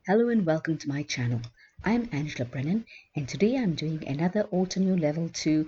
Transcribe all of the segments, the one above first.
Hello and welcome to my channel. I am Angela Brennan and today I'm doing another ALTENEW Level 2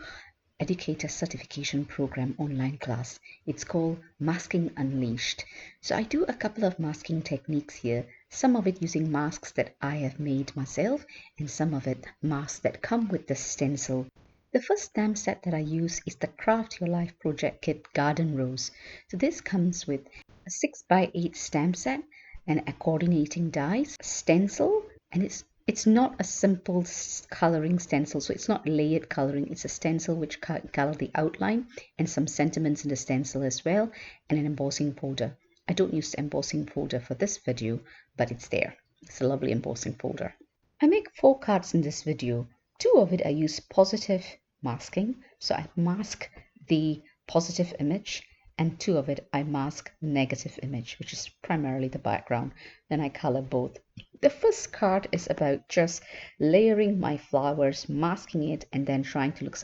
Educator Certification Program online class. It's called Masking Unleashed. So I do a couple of masking techniques here, some of it using masks that I have made myself and some of it masks that come with the stencil. The first stamp set that I use is the Craft Your Life Project Kit Garden Rose. So this comes with a 6x8 stamp set and a coordinating dies, stencil, and it's not a simple coloring stencil, so it's not layered coloring. It's a stencil which color the outline and some sentiments in the stencil as well, and an embossing powder. I don't use the embossing powder for this video, but it's there. It's a lovely embossing powder. I make 4 cards in this video. 2 of it I use positive masking, so I mask the positive image, and 2 of it I mask negative image, which is primarily the background. Then I color both. The first card is about just layering my flowers, masking it, and then trying to make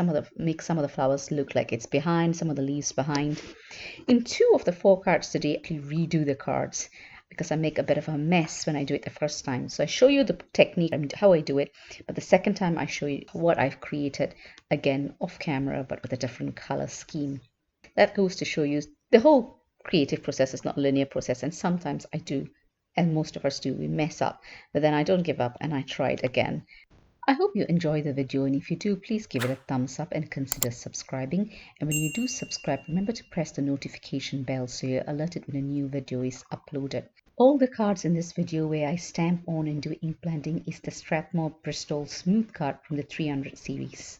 some of the flowers look like it's behind, some of the leaves behind. In 2 of the 4 cards today, I actually redo the cards because I make a bit of a mess when I do it the first time. So I show you the technique and how I do it, but the second time I show you what I've created, again off camera, but with a different color scheme. That goes to show you the whole creative process is not a linear process, and sometimes I do, and most of us do, we mess up, but then I don't give up and I try it again. I hope you enjoy the video, and if you do, please give it a thumbs up and consider subscribing. And when you do subscribe, remember to press the notification bell so you're alerted when a new video is uploaded. All the cards in this video where I stamp on and do ink blending is the Strathmore Bristol Smooth card from the 300 series.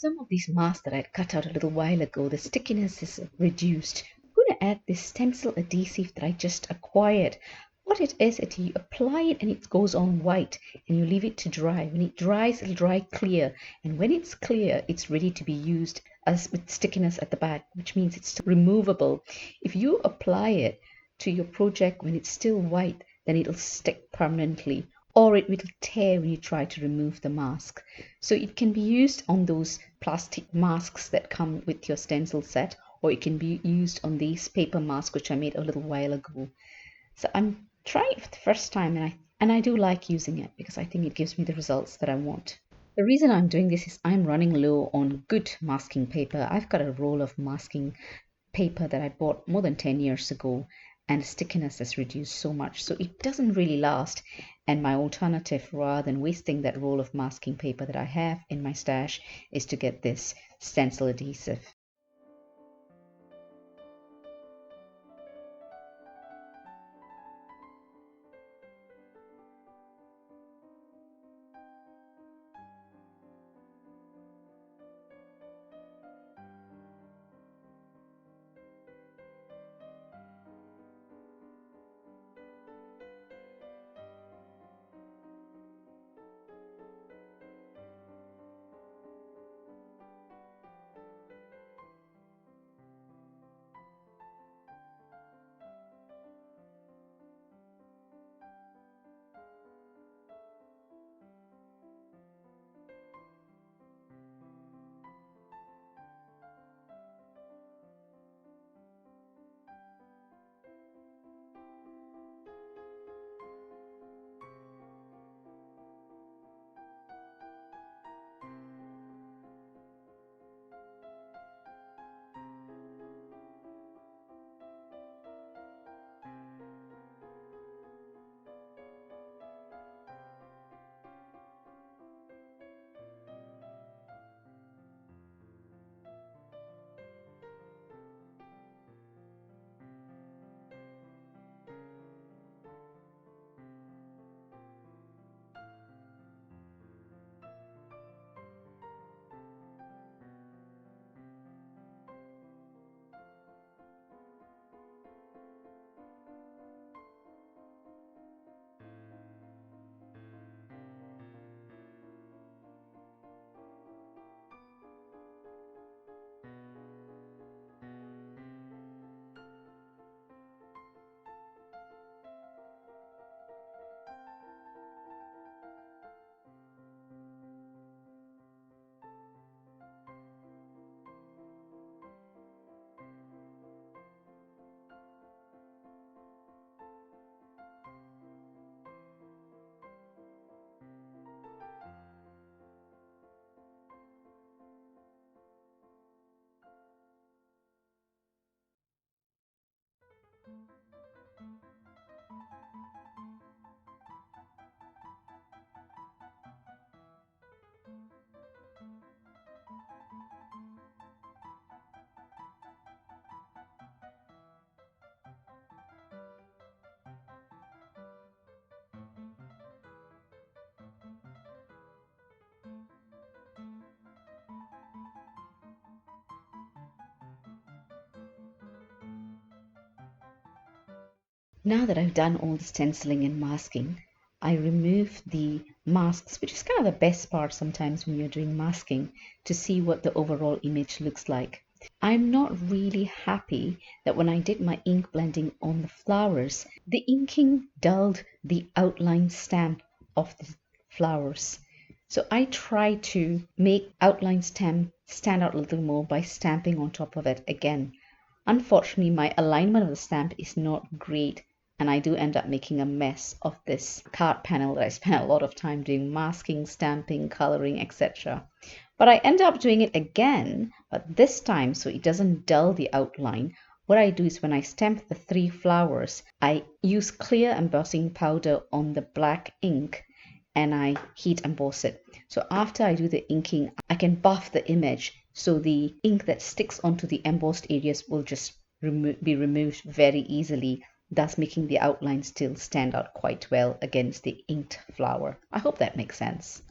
some of these masks that I cut out a little while ago, the stickiness is reduced. I'm going to add this stencil adhesive that I just acquired. What it is, you apply it and it goes on white and you leave it to dry. When it dries, it'll dry clear. And when it's clear, it's ready to be used as with stickiness at the back, which means it's removable. If you apply it to your project when it's still white, then it'll stick permanently, or it will tear when you try to remove the mask. So it can be used on those plastic masks that come with your stencil set, or it can be used on these paper masks which I made a little while ago. So I'm trying it for the first time, and I do like using it because I think it gives me the results that I want. The reason I'm doing this is I'm running low on good masking paper. I've got a roll of masking paper that I bought more than 10 years ago, and stickiness has reduced so much, so it doesn't really last. And my alternative, rather than wasting that roll of masking paper that I have in my stash, is to get this stencil adhesive. Now that I've done all the stenciling and masking, I remove the masks, which is kind of the best part sometimes when you're doing masking, to see what the overall image looks like. I'm not really happy that when I did my ink blending on the flowers, the inking dulled the outline stamp of the flowers. So I try to make outline stamp stand out a little more by stamping on top of it again. Unfortunately, my alignment of the stamp is not great, and I do end up making a mess of this card panel that I spent a lot of time doing masking, stamping, coloring, etc. But I end up doing it again, but this time so it doesn't dull the outline. What I do is when I stamp the 3 flowers, I use clear embossing powder on the black ink and I heat emboss it. So after I do the inking, I can buff the image so the ink that sticks onto the embossed areas will just be removed very easily, thus making the outline still stand out quite well against the inked flower. I hope that makes sense.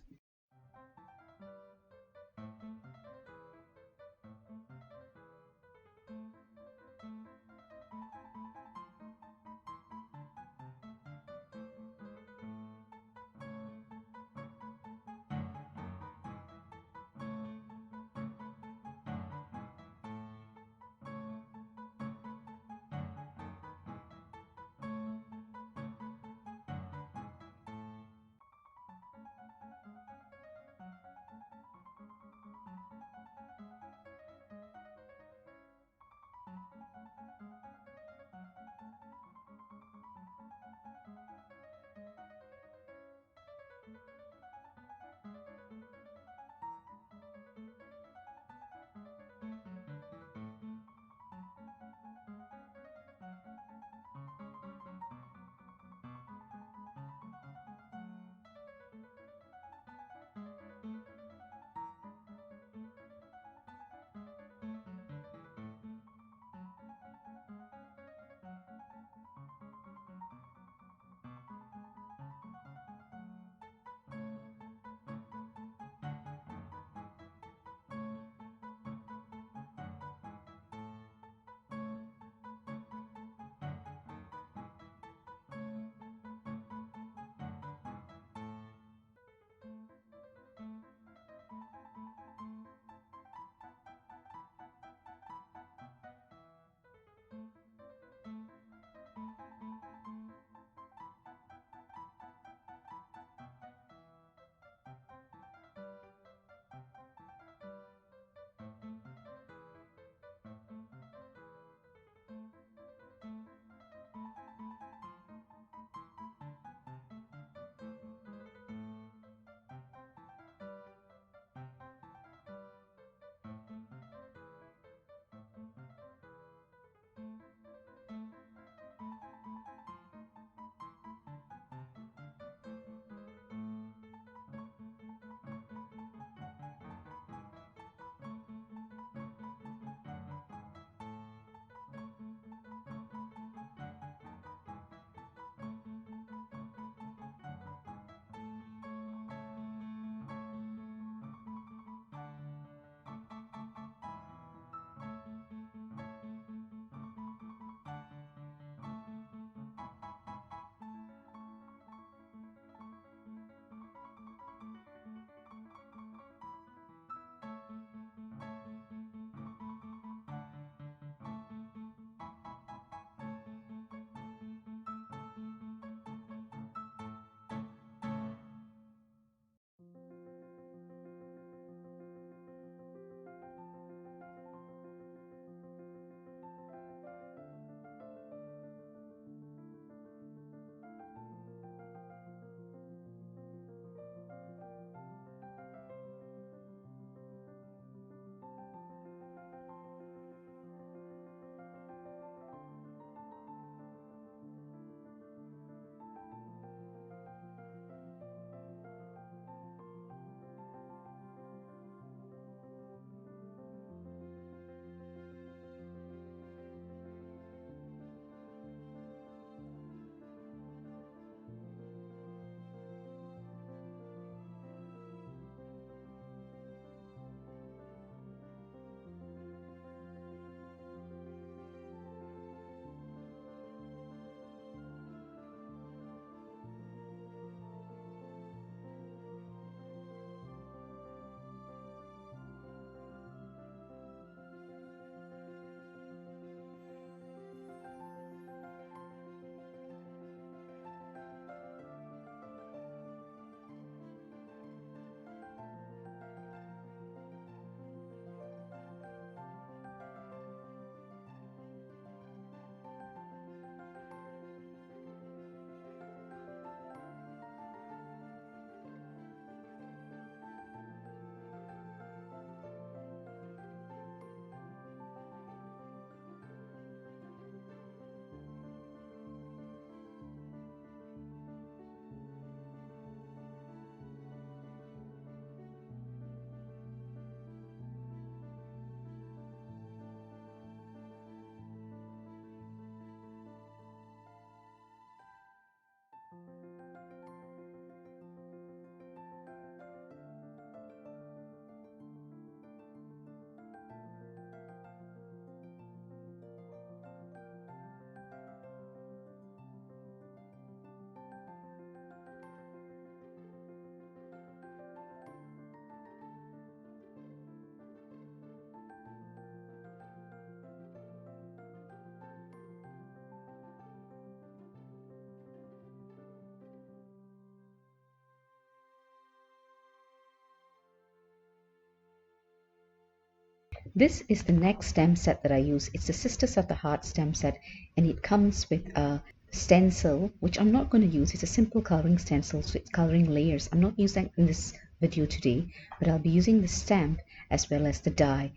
This is the next stamp set that I use. It's the Sisters of the Heart stamp set, and it comes with a stencil, which I'm not going to use. It's a simple coloring stencil, so it's coloring layers. I'm not using that in this video today, but I'll be using the stamp as well as the die.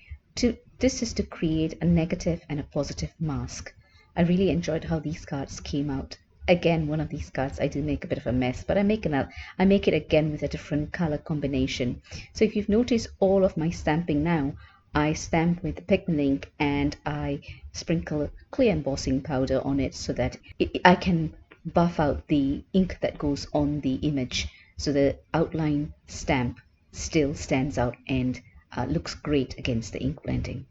This is to create a negative and a positive mask. I really enjoyed how these cards came out. Again, one of these cards I do make a bit of a mess, but I make it again with a different color combination. So if you've noticed all of my stamping now, I stamp with pigment ink and I sprinkle clear embossing powder on it so that I can buff out the ink that goes on the image, so the outline stamp still stands out and looks great against the ink blending.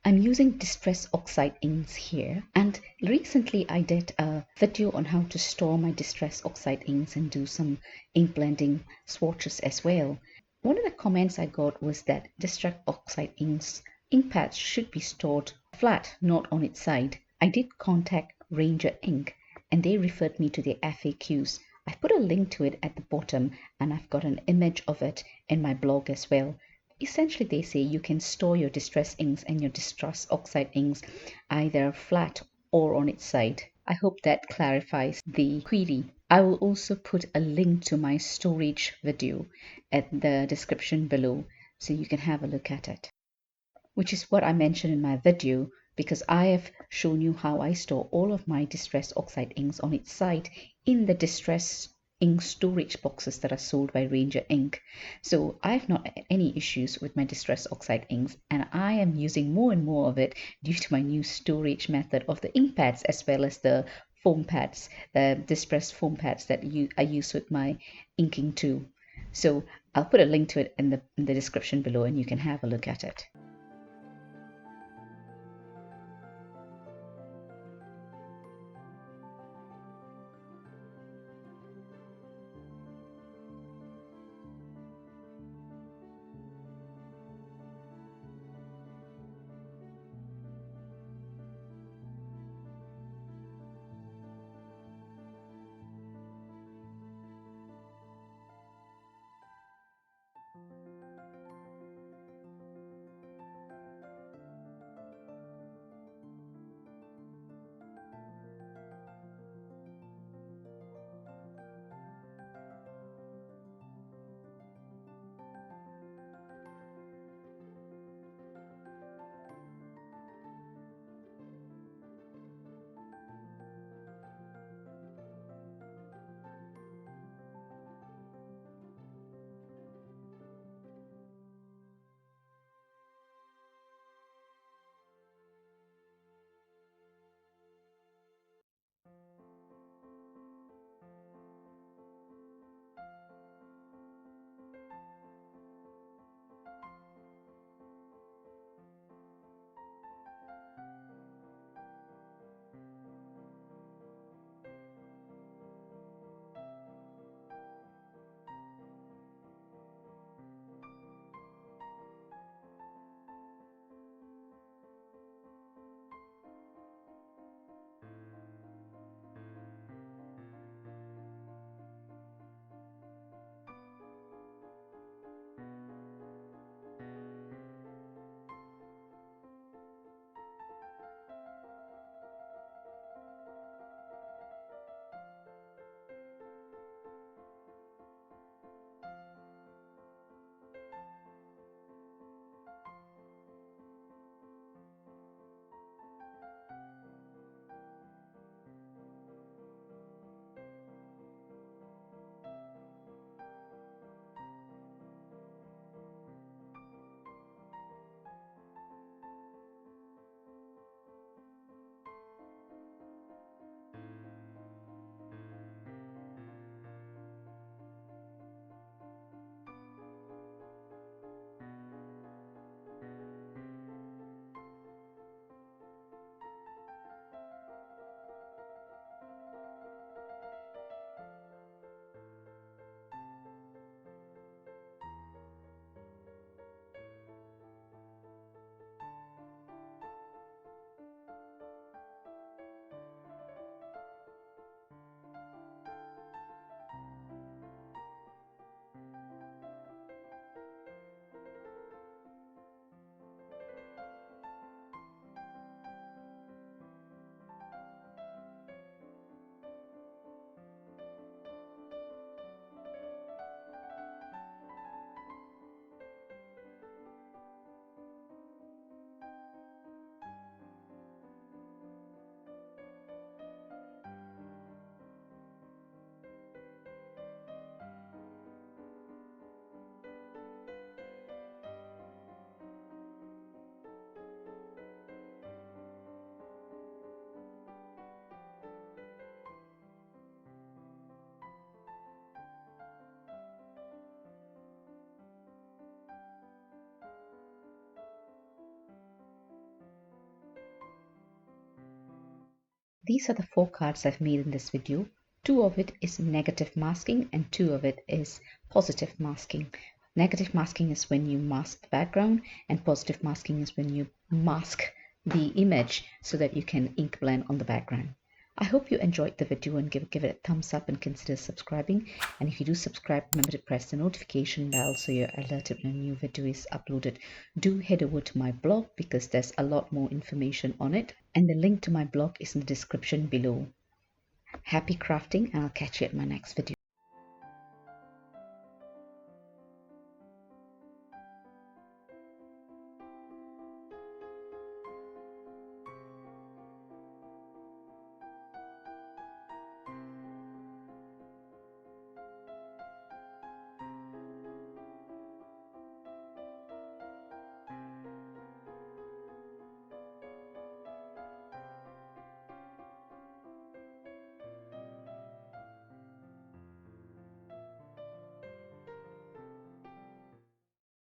I'm using Distress Oxide inks here, and recently I did a video on how to store my Distress Oxide inks and do some ink blending swatches as well. One of the comments I got was that Distress Oxide inks ink pads should be stored flat, not on its side. I did contact Ranger Ink and they referred me to their FAQs. I've put a link to it at the bottom and I've got an image of it in my blog as well. Essentially, they say you can store your distress inks and your distress oxide inks either flat or on its side. I hope that clarifies the query. I will also put a link to my storage video at the description below so you can have a look at it, which is what I mentioned in my video, because I have shown you how I store all of my Distress Oxide inks on its side in the Distress ink storage boxes that are sold by Ranger Ink. So I've not had any issues with my Distress Oxide inks, and I am using more and more of it due to my new storage method of the ink pads as well as the foam pads, the Distress foam pads that I use with my inking too. So I'll put a link to it in the description below and you can have a look at it. these are the 4 cards I've made in this video. 2 of it is negative masking and 2 of it is positive masking. Negative masking is when you mask the background, and positive masking is when you mask the image so that you can ink blend on the background. I hope you enjoyed the video and give it a thumbs up and consider subscribing. And if you do subscribe, remember to press the notification bell so you're alerted when a new video is uploaded. Do head over to my blog because there's a lot more information on it, and the link to my blog is in the description below. Happy crafting, and I'll catch you at my next video.